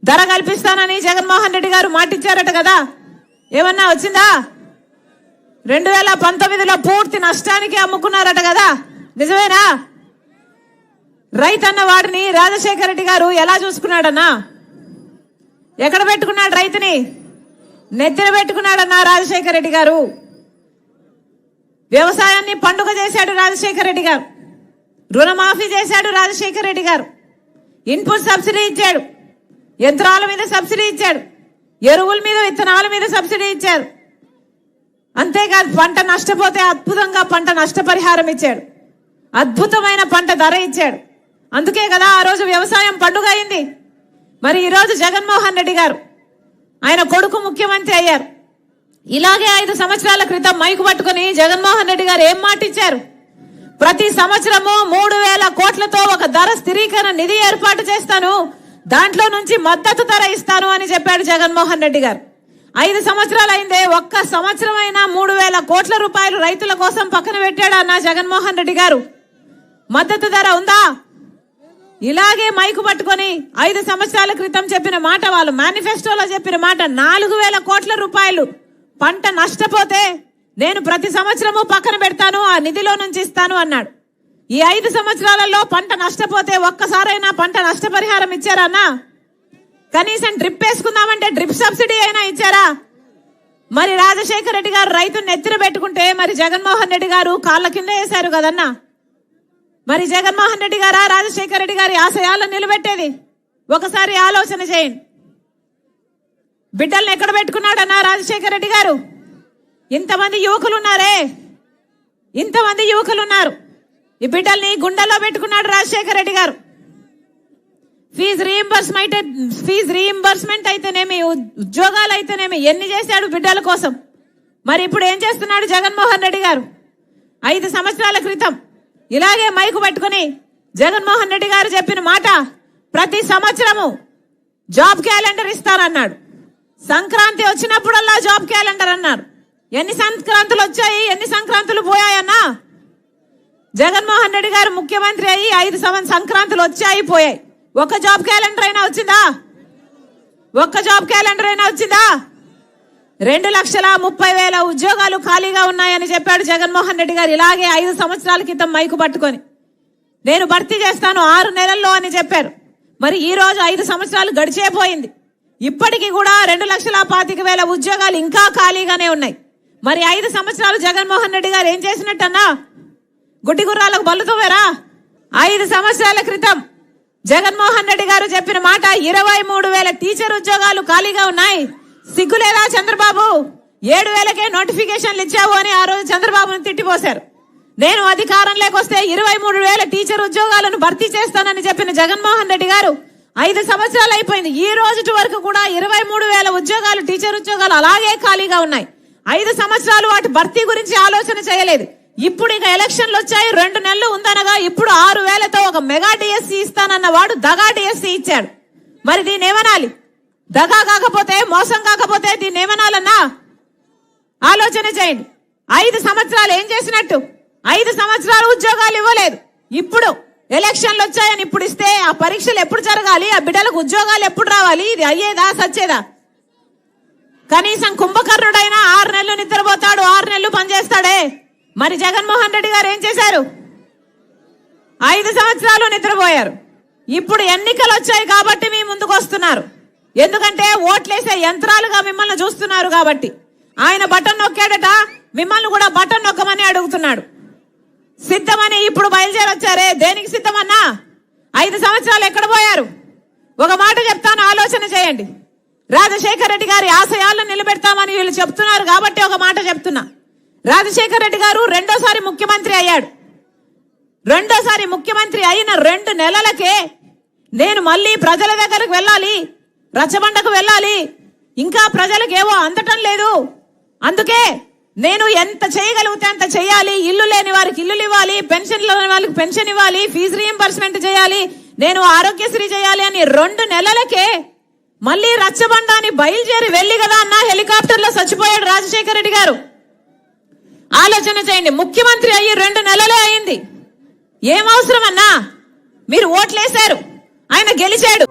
ధర కల్పిస్తానని జగన్మోహన్ రెడ్డి గారు మాటిచ్చారట కదా, ఏమన్నా వచ్చిందా? 2019లో పూర్తి నష్టానికి అమ్ముకున్నారట కదా, నిజమేనా? రైతన్న వాడిని రాజశేఖర రెడ్డి గారు ఎలా చూసుకున్నాడన్నా? ఎక్కడ పెట్టుకున్నాడు రైతుని? నెత్తిన పెట్టుకున్నాడన్నా రాజశేఖర రెడ్డి గారు. వ్యవసాయాన్ని పండుగ చేశాడు రాజశేఖర రెడ్డి గారు. రుణమాఫీ చేశాడు రాజశేఖర రెడ్డి గారు. ఇన్పుట్ సబ్సిడీ ఇచ్చాడు, యంత్రాల మీద సబ్సిడీ ఇచ్చాడు, ఎరువుల మీద విత్తనాల మీద సబ్సిడీ ఇచ్చారు. అంతేకాదు పంట నష్టపోతే అద్భుతంగా పంట నష్టపరిహారం ఇచ్చాడు, అద్భుతమైన పంట ధర ఇచ్చాడు. అందుకే కదా ఆ రోజు వ్యవసాయం పండుగ అయింది. మరి ఈరోజు జగన్మోహన్ రెడ్డి గారు ఆయన కొడుకు ముఖ్యమంత్రి అయ్యారు. ఇలాగే 5 సంవత్సరాల క్రితం మైకు పట్టుకుని జగన్మోహన్ రెడ్డి గారు ఏం మాట ఇచ్చారు? ప్రతి సంవత్సరము 3000 కోట్లతో ఒక ధర స్థిరీకరణ నిధి ఏర్పాటు చేస్తాను, దాంట్లో నుంచి మద్దతు ధర ఇస్తాను అని చెప్పాడు జగన్మోహన్ రెడ్డి గారు. 5 సంవత్సరాలు అయిందే, ఒక్క సంవత్సరం అయినా 3000 కోట్ల రూపాయలు రైతుల కోసం పక్కన పెట్టాడు అన్న జగన్మోహన్ రెడ్డి గారు. మద్దతు ధర ఉందా? ఇలాగే మైకు పట్టుకొని 5 సంవత్సరాల క్రితం చెప్పిన మాట, వాళ్ళు మేనిఫెస్టోలో చెప్పిన మాట, 4000 కోట్ల రూపాయలు పంట నష్టపోతే నేను ప్రతి సంవత్సరము పక్కన పెడతాను, ఆ నిధిలో నుంచి ఇస్తాను అన్నాడు. ఈ 5 సంవత్సరాలలో పంట నష్టపోతే ఒక్కసారైనా పంట నష్టపరిహారం ఇచ్చారన్నా? కనీసం డ్రిప్ వేసుకుందామంటే డ్రిప్ సబ్సిడీ అయినా ఇచ్చారా? మరి రాజశేఖర రెడ్డి గారు రైతును నెత్తిన పెట్టుకుంటే మరి జగన్మోహన్ రెడ్డి గారు కాళ్ళ కింద వేశారు కదన్నా. మరి జగన్మోహన్ రెడ్డి గారా రాజశేఖర రెడ్డి గారి ఆశయాలను నిలబెట్టేది? ఒకసారి ఆలోచన చేయండి. బిడ్డల్ని ఎక్కడ పెట్టుకున్నాడన్నా రాజశేఖర రెడ్డి గారు? ఇంతమంది యువకులు ఉన్నారే, ఇంతమంది యువకులు ఉన్నారు, ఈ బిడ్డల్ని గుండెల్లో పెట్టుకున్నాడు రాజశేఖర రెడ్డి గారు. ఫీజు రీయింబర్స్మెంట్ అయితేనేమి, ఉద్యోగాలు అయితేనేమి ఎన్ని చేశాడు బిడ్డల కోసం. మరి ఇప్పుడు ఏం చేస్తున్నాడు జగన్మోహన్ రెడ్డి గారు? 5 సంవత్సరాల క్రితం ఇలాగే మైకు పట్టుకుని జగన్మోహన్ రెడ్డి గారు చెప్పిన మాట, ప్రతి సంవత్సరము జాబ్ క్యాలెండర్ ఇస్తానన్నాడు. సంక్రాంతి వచ్చినప్పుడల్లా జాబ్ క్యాలెండర్ అన్నాడు. ఎన్ని సంక్రాంతులు వచ్చాయి, ఎన్ని సంక్రాంతులు పోయాయన్నా? జగన్మోహన్ రెడ్డి గారు ముఖ్యమంత్రి అయ్యి 5 సంక్రాంతులు వచ్చాయి పోయాయి. ఒక్క జాబ్ క్యాలెండర్ అయినా వచ్చిందా? ఒక్క జాబ్ క్యాలెండర్ అయినా వచ్చిందా? 2,30,000 ఉద్యోగాలు ఖాళీగా ఉన్నాయని చెప్పాడు జగన్మోహన్ రెడ్డి గారు. ఇలాగే 5 సంవత్సరాల క్రితం మైకు పట్టుకొని నేను భర్తీ చేస్తాను 6 నెలల్లో అని చెప్పారు. మరి ఈ రోజు 5 సంవత్సరాలు గడిచేపోయింది, ఇప్పటికీ కూడా 2,25,000 ఉద్యోగాలు ఇంకా ఖాళీగానే ఉన్నాయి. మరి 5 సంవత్సరాలు జగన్మోహన్ రెడ్డి గారు ఏం చేసినట్టన్నా? గుడ్డి గుర్రాలకు బల్లుతోవేరా? 5 సంవత్సరాల క్రితం జగన్మోహన్ రెడ్డి గారు చెప్పిన మాట, 23,000 టీచర్ ఉద్యోగాలు ఖాళీగా ఉన్నాయి. సిగ్గులేదా చంద్రబాబు? 7,000కే నోటిఫికేషన్లు ఇచ్చావు అని ఆ రోజు చంద్రబాబును తిట్టిపోశారు. నేను అధికారంలోకి వస్తే 23,000 టీచర్ ఉద్యోగాలను భర్తీ చేస్తానని చెప్పిన జగన్మోహన్ రెడ్డి గారు 5 సంవత్సరాలు అయిపోయింది, ఈ రోజు వరకు కూడా 23,000 ఉద్యోగాలు, టీచర్ ఉద్యోగాలు అలాగే ఖాళీగా ఉన్నాయి. 5 సంవత్సరాలు వాటి భర్తీ గురించి ఆలోచన చేయలేదు. ఇప్పుడు ఇక ఎలక్షన్లు వచ్చాయి, 2 నెలలు ఉందనగా ఇప్పుడు 6,000తో ఒక మెగా డిఎస్సి ఇస్తానన్న వాడు దగా డిఎస్సి ఇచ్చాడు. మరి దీన్ని ఏమనాలి? దగా కాకపోతే, మోసం కాకపోతే దీన్ని ఏమనాలన్నా? ఆలోచన చేయండి. 5 సంవత్సరాలు ఏం చేసినట్టు? 5 సంవత్సరాలు ఉద్యోగాలు ఇవ్వలేదు. ఇప్పుడు ఎలక్షన్లు వచ్చాయని ఇప్పుడు ఇస్తే ఆ పరీక్షలు ఎప్పుడు జరగాలి, ఆ బిడ్డలకు ఉద్యోగాలు ఎప్పుడు రావాలి? ఇది అయ్యేదా సచ్చేదా? కనీసం కుంభకర్ణుడైనా 6 నెలలు నిద్రపోతాడు, 6 నెలలు పనిచేస్తాడే. మరి జగన్మోహన్ రెడ్డి గారు ఏం చేశారు? 5 సంవత్సరాలు నిద్రపోయారు. ఇప్పుడు ఎన్నికలు వచ్చాయి కాబట్టి మీ ముందుకు వస్తున్నారు. ఎందుకంటే ఓట్లేసే యంత్రాలుగా మిమ్మల్ని చూస్తున్నారు కాబట్టి. ఆయన బటన్ నొక్కాడట, మిమ్మల్ని కూడా బటన్ నొక్కమని అడుగుతున్నాడు. సిద్ధమని ఇప్పుడు బయలుదేరొచ్చారే, దేనికి సిద్ధమన్నా? 5 సంవత్సరాలు ఎక్కడ పోయారు? ఒక మాట చెప్తాను, ఆలోచన చేయండి. రాజశేఖర రెడ్డి గారి ఆశయాలను నిలబెడతామని వీళ్ళు చెప్తున్నారు కాబట్టి ఒక మాట చెప్తున్నా. రాజశేఖర రెడ్డి గారు రెండోసారి ముఖ్యమంత్రి అయ్యాడు. రెండోసారి ముఖ్యమంత్రి అయిన 2 నెలలకే నేను మళ్ళీ ప్రజల దగ్గరకు వెళ్ళాలి, రచ్చబండకు వెళ్ళాలి, ఇంకా ప్రజలకు ఏవో అందటం లేదు, అందుకే నేను ఎంత చేయగలిగితే అంత చేయాలి, ఇల్లు లేని వారికి ఇల్లులు ఇవ్వాలి, పెన్షన్ లేని వాళ్ళకి పెన్షన్ ఇవ్వాలి, ఫీజు రీయింబర్స్మెంట్ చేయాలి, నేను ఆరోగ్యశ్రీ చేయాలి అని 2 నెలలకే మళ్ళీ రచ్చబండాన్ని బయలుదేరి వెళ్ళి కదా అన్న హెలికాప్టర్ లో చచ్చిపోయాడు రాజశేఖర రెడ్డి గారు. ఆలోచన చేయండి. ముఖ్యమంత్రి అయ్యి 2 నెలలే అయింది. ఏం అవసరం అన్నా? మీరు ఓట్లేశారు, ఆయన గెలిచాడు.